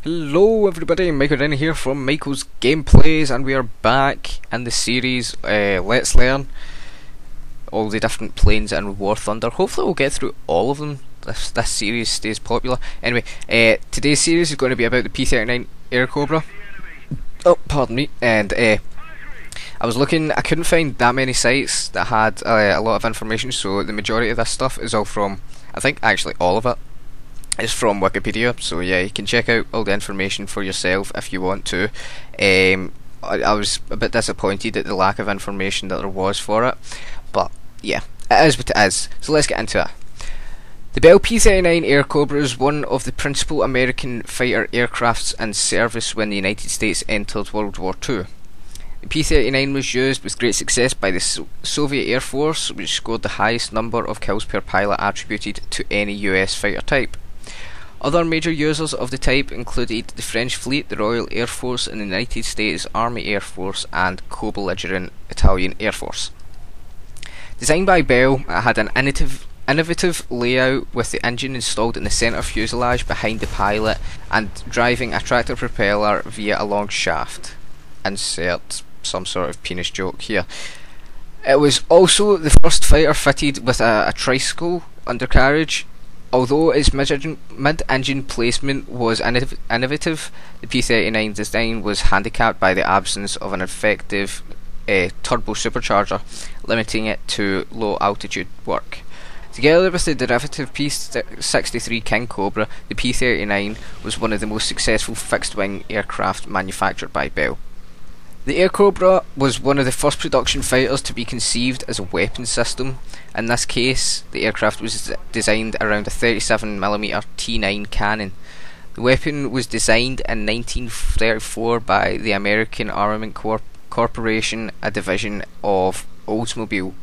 Hello everybody, Michael in here from Michael's Gameplays, and we are back in the series Let's Learn all the different planes in War Thunder. Hopefully we'll get through all of them if this series stays popular. Anyway, today's series is going to be about the P-39 Airacobra. Oh, pardon me. And I was looking, I couldn't find that many sites that had a lot of information, so the majority of this stuff is all from, I think actually all of it is from Wikipedia, so yeah, you can check out all the information for yourself if you want to. I was a bit disappointed at the lack of information that there was for it, but yeah, it is what it is, so let's get into it. The Bell P-39 Airacobra is one of the principal American fighter aircrafts in service when the United States entered World War II. The P-39 was used with great success by the Soviet Air Force, which scored the highest number of kills per pilot attributed to any US fighter type. Other major users of the type included the French Fleet, the Royal Air Force, and the United States Army Air Force and co-belligerent Italian Air Force. Designed by Bell, it had an innovative layout with the engine installed in the centre fuselage behind the pilot and driving a tractor propeller via a long shaft. Insert some sort of penis joke here. It was also the first fighter fitted with a tricycle undercarriage. Although its mid-engine placement was innovative, the P-39 design was handicapped by the absence of an effective turbo supercharger, limiting it to low altitude work. Together with the derivative P-63 King Cobra, the P-39 was one of the most successful fixed-wing aircraft manufactured by Bell. The Airacobra was one of the first production fighters to be conceived as a weapon system. In this case, the aircraft was designed around a 37mm T9 cannon. The weapon was designed in 1934 by the American Armament Corporation, a division of Oldsmobile.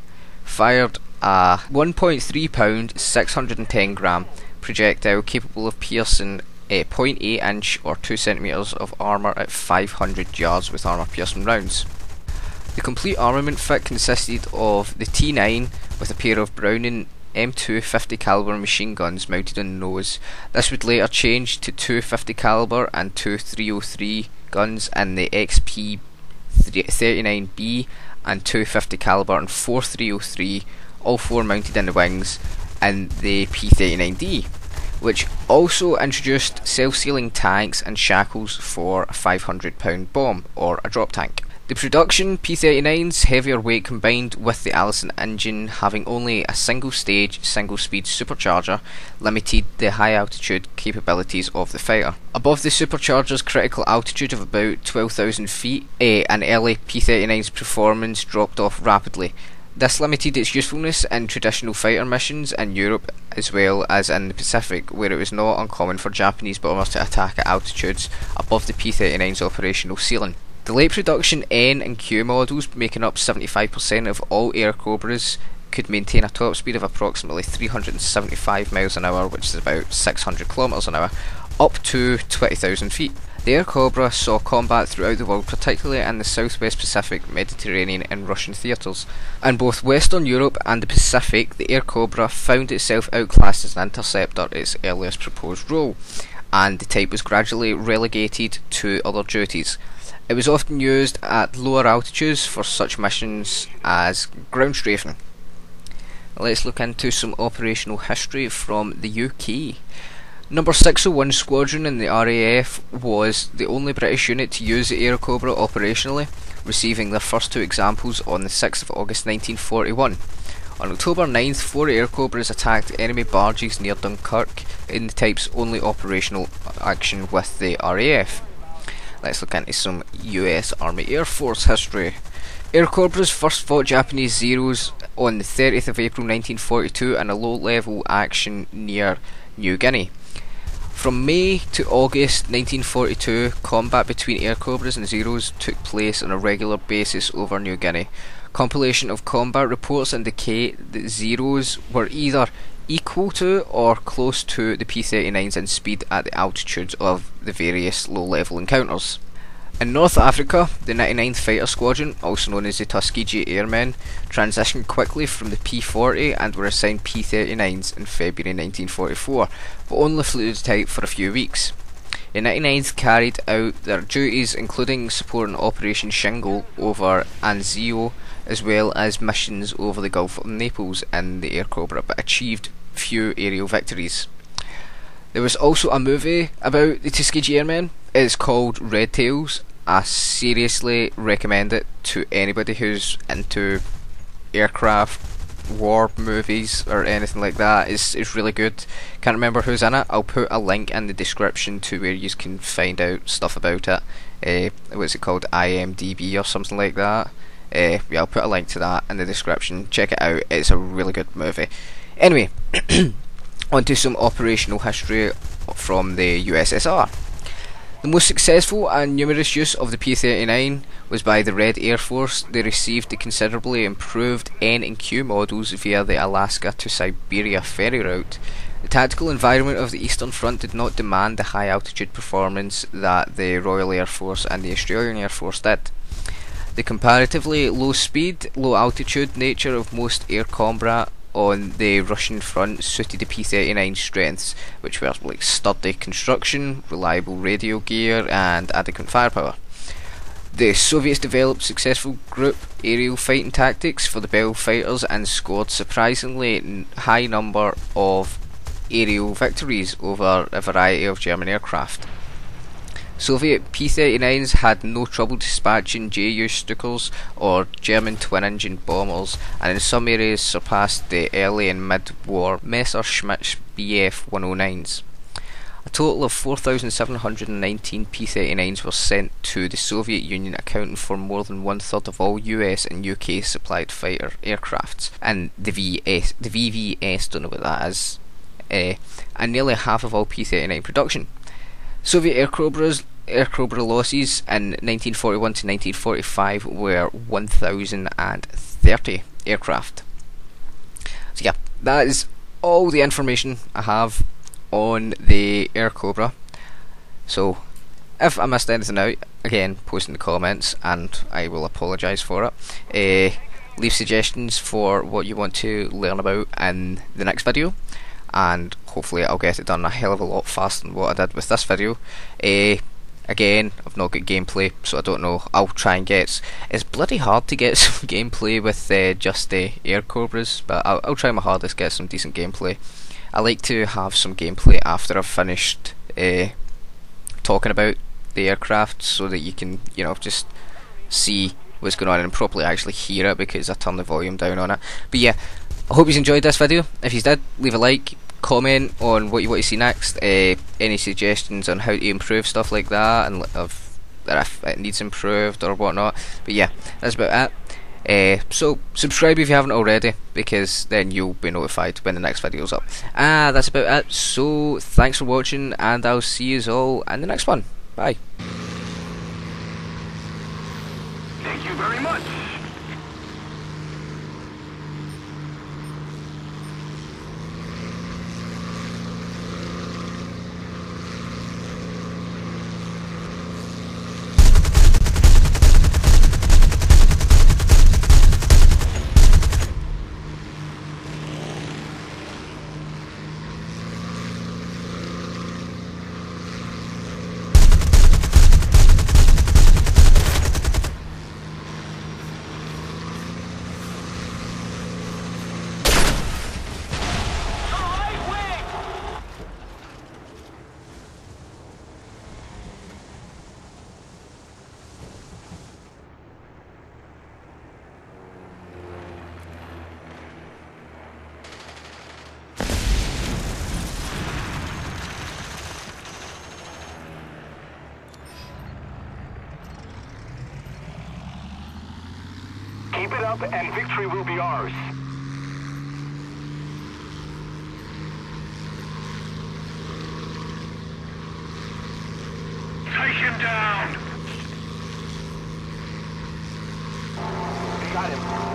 Fired a 1.3 pound, 610 gram projectile capable of piercing 0.8 inch or 2 centimeters of armour at 500 yards with armour piercing rounds. The complete armament fit consisted of the T9 with a pair of Browning M2 50 caliber machine guns mounted on the nose. This would later change to two 50 caliber and two 303 guns in the XP 39B and two 50 caliber and four 303, all four mounted in the wings, and the P-39D, which also introduced self-sealing tanks and shackles for a 500-pound bomb, or a drop tank. The production P-39's heavier weight combined with the Allison engine having only a single-stage, single-speed supercharger limited the high-altitude capabilities of the fighter. Above the supercharger's critical altitude of about 12,000 feet, an early P-39's performance dropped off rapidly. This limited its usefulness in traditional fighter missions in Europe as well as in the Pacific, where it was not uncommon for Japanese bombers to attack at altitudes above the P-39's operational ceiling. The late production N and Q models, making up 75% of all Airacobras, could maintain a top speed of approximately 375 miles an hour, which is about 600 kilometers an hour, up to 20,000 feet. The Airacobra saw combat throughout the world, particularly in the Southwest Pacific, Mediterranean and Russian theatres. In both Western Europe and the Pacific, the Airacobra found itself outclassed as an interceptor, its earliest proposed role, and the type was gradually relegated to other duties. It was often used at lower altitudes for such missions as ground strafing. Let's look into some operational history from the UK. Number 601 Squadron in the RAF was the only British unit to use the Airacobra operationally, receiving their first two examples on the 6th of August 1941. On October 9th, 4 Airacobras attacked enemy barges near Dunkirk in the type's only operational action with the RAF. Let's look into some US Army Air Force history. Airacobras first fought Japanese Zeros on the 30th of April 1942 in a low-level action near New Guinea. From May to August 1942, combat between Airacobras and Zeros took place on a regular basis over New Guinea. Compilation of combat reports indicate that Zeros were either equal to or close to the P-39s in speed at the altitudes of the various low-level encounters. In North Africa, the 99th Fighter Squadron, also known as the Tuskegee Airmen, transitioned quickly from the P-40 and were assigned P-39s in February 1944, but only flew the type for a few weeks. The 99th carried out their duties including supporting Operation Shingle over Anzio, as well as missions over the Gulf of Naples in the Airacobra, but achieved few aerial victories. There was also a movie about the Tuskegee Airmen. It's called Red Tails. I seriously recommend it to anybody who's into aircraft war movies or anything like that. It's really good. Can't remember who's in it. I'll put a link in the description to where you can find out stuff about it. What's it called? IMDB or something like that. Yeah, I'll put a link to that in the description. Check it out. It's a really good movie. Anyway, onto some operational history from the USSR. The most successful and numerous use of the P-39 was by the Red Air Force. They received the considerably improved N and Q models via the Alaska to Siberia ferry route. The tactical environment of the Eastern Front did not demand the high altitude performance that the Royal Air Force and the Australian Air Force did. The comparatively low speed, low altitude nature of most air combat on the Russian front suited the P-39's strengths, which were like sturdy construction, reliable radio gear and adequate firepower. The Soviets developed successful group aerial fighting tactics for the Bell fighters and scored surprisingly high number of aerial victories over a variety of German aircraft. Soviet P-39s had no trouble dispatching Ju Stukas or German twin-engine bombers, and in some areas surpassed the early and mid-war Messerschmitt Bf-109s. A total of 4,719 P-39s were sent to the Soviet Union, accounting for more than one-third of all US and UK supplied fighter aircrafts, and the VVS, don't know what that is, and nearly half of all P-39 production. Soviet Airacobra losses in 1941 to 1945 were 1,030 aircraft. So yeah, that is all the information I have on the Airacobra. So if I missed anything out, again, post in the comments and I will apologise for it. Leave suggestions for what you want to learn about in the next video, and hopefully I'll get it done a hell of a lot faster than what I did with this video. Again, I've not got gameplay, so I don't know. I'll try and get... It's bloody hard to get some gameplay with just the Airacobras, but I'll try my hardest to get some decent gameplay. I like to have some gameplay after I've finished talking about the aircraft, so that you can, you know, just see what's going on and properly actually hear it, because I turned the volume down on it. But yeah, I hope you enjoyed this video. If you did, leave a like, comment on what you want to see next, any suggestions on how to improve stuff like that, and if it needs improved or whatnot. But yeah, that's about it. So subscribe if you haven't already, because then you'll be notified when the next video's up. That's about it. So thanks for watching, and I'll see you all in the next one. Bye. Thank you very much. Keep it up and victory will be ours. Take him down! Got him.